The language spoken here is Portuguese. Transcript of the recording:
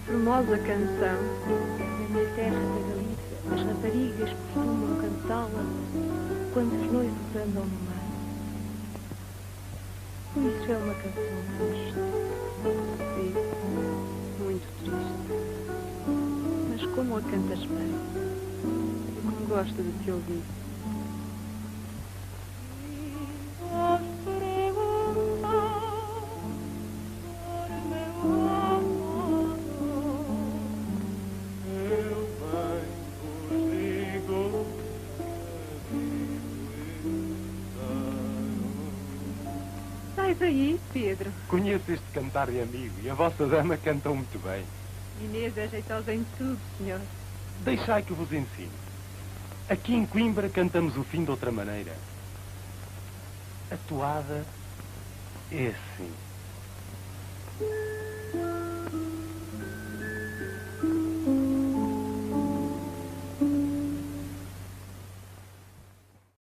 Formosa canção. Na minha terra da Galícia, as raparigas costumam cantá-la quando os noivos andam no mar. Isso é uma canção triste. Sim, muito triste. Mas como a cantas bem, e como gosto de te ouvir. Aí, Pedro. Conheço este cantar de amigo e a vossa dama canta muito bem. Inês é jeitosa em tudo, senhor. Deixai que vos ensine. Aqui em Coimbra cantamos o fim de outra maneira. A toada é assim.